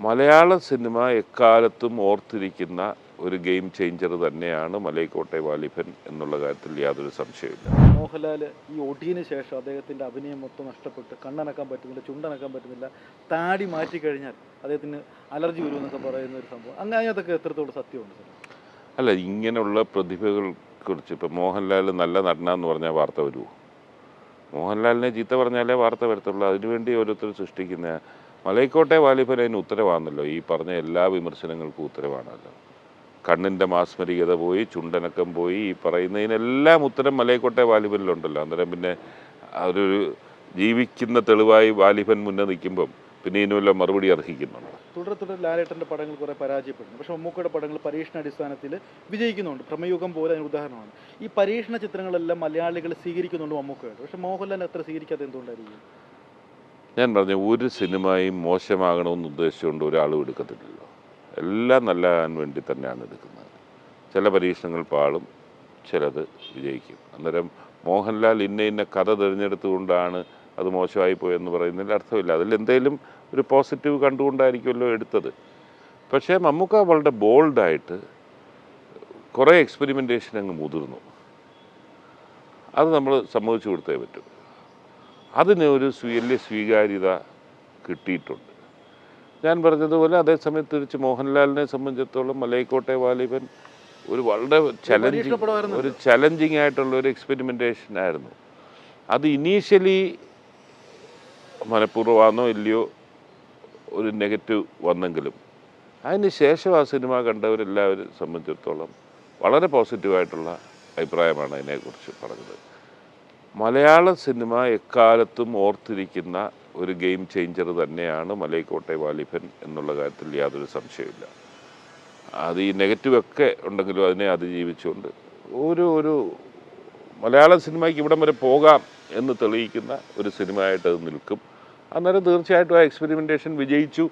മലയാള cinema എക്കാലത്തും ഓർത്തിരിക്കുന്ന ഒരു game changer തന്നെയാണ് മലൈക്കോട്ടെ വാലിബൻ എന്നുള്ള കാര്യത്തിൽ യാതൊരു സംശയമില്ല. മോഹൻലാൽ ഈ ഒടിയന് ശേഷം അദ്ദേഹത്തിൻ്റെ അഭിനയം മൊത്തം നഷ്ടപ്പെട്ട് കണ്ണനക്കാൻ പറ്റുന്നില്ല, ചുണ്ടനക്കാൻ പറ്റുന്നില്ല, താടി മാറ്റിക്കഴിഞ്ഞാൽ അദ്ദേഹത്തിന് അലർജി വരുമെന്നൊക്കെ പറയുന്ന ഒരു സംഭവം. അങ്ങനെ അതൊക്കെ എത്രത്തോളം സത്യമുണ്ട്? അല്ല, ഇങ്ങനെയുള്ള പ്രതിഭകളെക്കുറിച്ച് ഇപ്പം മോഹൻലാൽ നല്ല നടനാന്ന് പറഞ്ഞാൽ വാർത്ത വരുമോ? മോഹൻലാലിനെ ചീത്ത പറഞ്ഞാലേ വാർത്ത വരത്തുള്ളൂ. അതിനുവേണ്ടി ഓരോരുത്തർ സൃഷ്ടിക്കുന്ന മലൈക്കോട്ടെ വാലിബൻ അതിന് ഉത്തരവാണല്ലോ. ഈ പറഞ്ഞ എല്ലാ വിമർശനങ്ങൾക്കും ഉത്തരവാണല്ലോ. കണ്ണിൻ്റെ മാസ്മരികത പോയി, ചുണ്ടനക്കം പോയി, ഈ പറയുന്നതിനെല്ലാം ഉത്തരം മലൈക്കോട്ടെ വാലിബനിലുണ്ടല്ലോ. അന്നേരം പിന്നെ ഒരു ജീവിക്കുന്ന തെളിവായി വാലിബൻ മുന്നേ നിൽക്കുമ്പം പിന്നെ ഇതിനുള്ള മറുപടി അർഹിക്കുന്നുണ്ട്. തുടരെ ലാലേട്ടൻ്റെ പടങ്ങൾ കുറേ പരാജയപ്പെടുന്നു. പക്ഷേ മമ്മൂക്കയുടെ പടങ്ങൾ പരീക്ഷണാടിസ്ഥാനത്തിൽ വിജയിക്കുന്നുണ്ട്. പ്രമയുഗം പോലെ അതിന് ഉദാഹരണമാണ്. ഈ പരീക്ഷണ ചിത്രങ്ങളെല്ലാം മലയാളികൾ സ്വീകരിക്കുന്നുണ്ട് മമ്മൂക്കയുടെ. പക്ഷേ മോഹൻലാൽ അത്ര സ്വീകരിക്കാതെ എന്തുകൊണ്ടായിരിക്കും? ഞാൻ പറഞ്ഞു, ഒരു സിനിമയും മോശമാകണമെന്ന് ഉദ്ദേശിച്ചുകൊണ്ട് ഒരാളും എടുക്കത്തില്ലല്ലോ. എല്ലാം നല്ലതാകാൻ വേണ്ടി തന്നെയാണ് എടുക്കുന്നത്. ചില പരീക്ഷണങ്ങൾ പാളും, ചിലത് വിജയിക്കും. അന്നേരം മോഹൻലാൽ ഇന്ന കഥ തിരഞ്ഞെടുത്തുകൊണ്ടാണ് അത് മോശമായി പോയെന്ന് പറയുന്നതിൽ അർത്ഥമില്ല. അതിലെന്തെങ്കിലും ഒരു പോസിറ്റീവ് കണ്ടുകൊണ്ടായിരിക്കുമല്ലോ എടുത്തത്. പക്ഷേ മമ്മൂക്ക വളരെ ബോൾഡായിട്ട് കുറേ എക്സ്പെരിമെൻറ്റേഷൻ അങ്ങ് മുതിർന്നു. അത് നമ്മൾ സമ്മതിച്ചു കൊടുത്തേ പറ്റും. അതിന് ഒരു വലിയ സ്വീകാര്യത കിട്ടിയിട്ടുണ്ട്. ഞാൻ പറഞ്ഞതുപോലെ അതേസമയത്ത് തിരിച്ച് മോഹൻലാലിനെ സംബന്ധിച്ചിടത്തോളം മലൈക്കോട്ടെ വാലിബൻ ഒരു വളരെ ചലഞ്ചിങ് ആയിട്ടുള്ള ഒരു എക്സ്പെരിമെൻറ്റേഷൻ ആയിരുന്നു. അത് ഇനീഷ്യലി മനഃപൂർവ്വമാണോ ഇല്ലയോ ഒരു നെഗറ്റീവ് വന്നെങ്കിലും അതിന് ശേഷം ആ സിനിമ കണ്ടവരെല്ലാവരും സംബന്ധിച്ചിടത്തോളം വളരെ പോസിറ്റീവായിട്ടുള്ള അഭിപ്രായമാണ് അതിനെക്കുറിച്ച് പറഞ്ഞത്. മലയാള സിനിമ എക്കാലത്തും ഓർത്തിരിക്കുന്ന ഒരു ഗെയിം ചേഞ്ചർ തന്നെയാണ് മലൈക്കോട്ടെ വാലിബൻ എന്നുള്ള കാര്യത്തിൽ യാതൊരു സംശയമില്ല. അത് ഈ നെഗറ്റീവൊക്കെ ഉണ്ടെങ്കിലും അതിനെ അതിജീവിച്ചുകൊണ്ട് ഒരു മലയാള സിനിമയ്ക്ക് ഇവിടം വരെ പോകാം എന്ന് തെളിയിക്കുന്ന ഒരു സിനിമയായിട്ട് അത് നിൽക്കും. അന്നേരം തീർച്ചയായിട്ടും ആ എക്സ്പെരിമെൻറ്റേഷൻ വിജയിച്ചു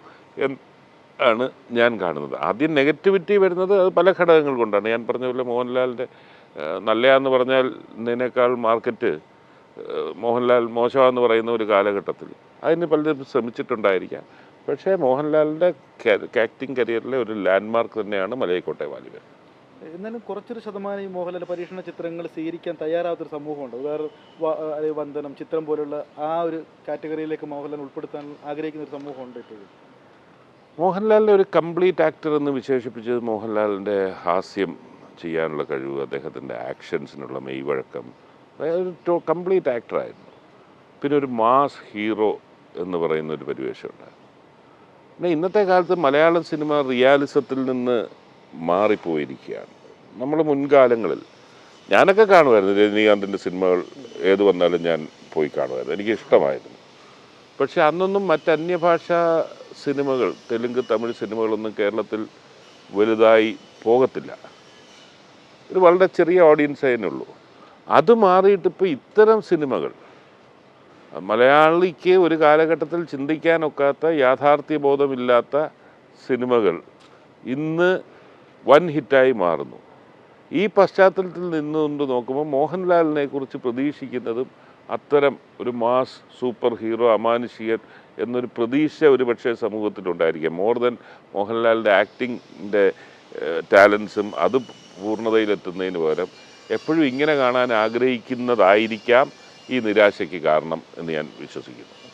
എന്നാണ് ഞാൻ കാണുന്നത്. ആദ്യം നെഗറ്റിവിറ്റി വരുന്നത് അത് പല ഘടകങ്ങൾ കൊണ്ടാണ്. ഞാൻ പറഞ്ഞ പോലെ മോഹൻലാലിൻ്റെ നല്ലയാന്ന് പറഞ്ഞതിനേക്കാൾ മാർക്കറ്റ് മോഹൻലാൽ മോശമാണെന്ന് പറയുന്ന ഒരു കാലഘട്ടത്തിൽ അതിന് പലരും ശ്രമിച്ചിട്ടുണ്ടായിരിക്കാം. പക്ഷേ മോഹൻലാലിൻ്റെ ആക്ടിങ് കരിയറിലെ ഒരു ലാൻഡ്മാർക്ക് തന്നെയാണ് മലൈക്കോട്ടെ വാലിബൻ. എന്നാലും കുറച്ചൊരു ശതമാനം ഈ മോഹൻലാൽ പരീക്ഷണ ചിത്രങ്ങൾ സ്വീകരിക്കാൻ തയ്യാറാവാത്തൊരു സമൂഹമുണ്ട്. ഉദാഹരണം വന്ദനം, ചിത്രം പോലുള്ള ആ ഒരു കാറ്റഗറിയിലേക്ക് മോഹൻലാൽ ഉൾപ്പെടുത്താൻ ആഗ്രഹിക്കുന്ന ഒരു സമൂഹമുണ്ട് ഇപ്പോഴും. മോഹൻലാലിനെ ഒരു കംപ്ലീറ്റ് ആക്ടർ എന്ന് വിശേഷിപ്പിച്ചത് മോഹൻലാലിൻ്റെ ഹാസ്യം ചെയ്യാനുള്ള കഴിവ്, അദ്ദേഹത്തിൻ്റെ ആക്ഷൻസിനുള്ള മെയ്വഴക്കം, ഒരു കംപ്ലീറ്റ് ആക്ടറായിരുന്നു. പിന്നെ ഒരു മാസ് ഹീറോ എന്ന് പറയുന്ന ഒരു പരിവേഷമുണ്ടായിരുന്നു. പിന്നെ ഇന്നത്തെ കാലത്ത് മലയാള സിനിമ റിയാലിസത്തിൽ നിന്ന് മാറിപ്പോയിരിക്കുകയാണ്. നമ്മൾ മുൻകാലങ്ങളിൽ ഞാനൊക്കെ കാണുമായിരുന്നു, രജനീകാന്തിൻ്റെ സിനിമകൾ ഏത് വന്നാലും ഞാൻ പോയി കാണുമായിരുന്നു, എനിക്ക് ഇഷ്ടമായിരുന്നു. പക്ഷെ അന്നൊന്നും മറ്റന്യഭാഷാ സിനിമകൾ, തെലുങ്ക് തമിഴ് സിനിമകളൊന്നും കേരളത്തിൽ വലുതായി പോകത്തില്ല. ഒരു വളരെ ചെറിയ ഓഡിയൻസ് അതിനുള്ളൂ. അത് മാറിയിട്ടിപ്പോൾ ഇത്തരം സിനിമകൾ മലയാളിക്ക് ഒരു കാലഘട്ടത്തിൽ ചിന്തിക്കാനൊക്കാത്ത, യാഥാർത്ഥ്യബോധമില്ലാത്ത സിനിമകൾ ഇന്ന് വൻ ഹിറ്റായി മാറുന്നു. ഈ പശ്ചാത്തലത്തിൽ നിന്നുകൊണ്ട് നോക്കുമ്പോൾ മോഹൻലാലിനെ കുറിച്ച് പ്രതീക്ഷിക്കുന്നതും അത്തരം ഒരു മാസ് സൂപ്പർ ഹീറോ, അമാനുഷികൻ എന്നൊരു പ്രതീക്ഷ ഒരു പക്ഷേ സമൂഹത്തിലുണ്ടായിരിക്കാം. മോർ ദൻ മോഹൻലാലിൻ്റെ ആക്ടിങ്ങിൻ്റെ ടാലൻസും അത് പൂർണ്ണതയിലെത്തുന്നതിന് പകരം എപ്പോഴും ഇങ്ങനെ കാണാൻ ആഗ്രഹിക്കുന്നതായിരിക്കാം ഈ നിരാശയ്ക്ക് കാരണം എന്ന് ഞാൻ വിശ്വസിക്കുന്നു.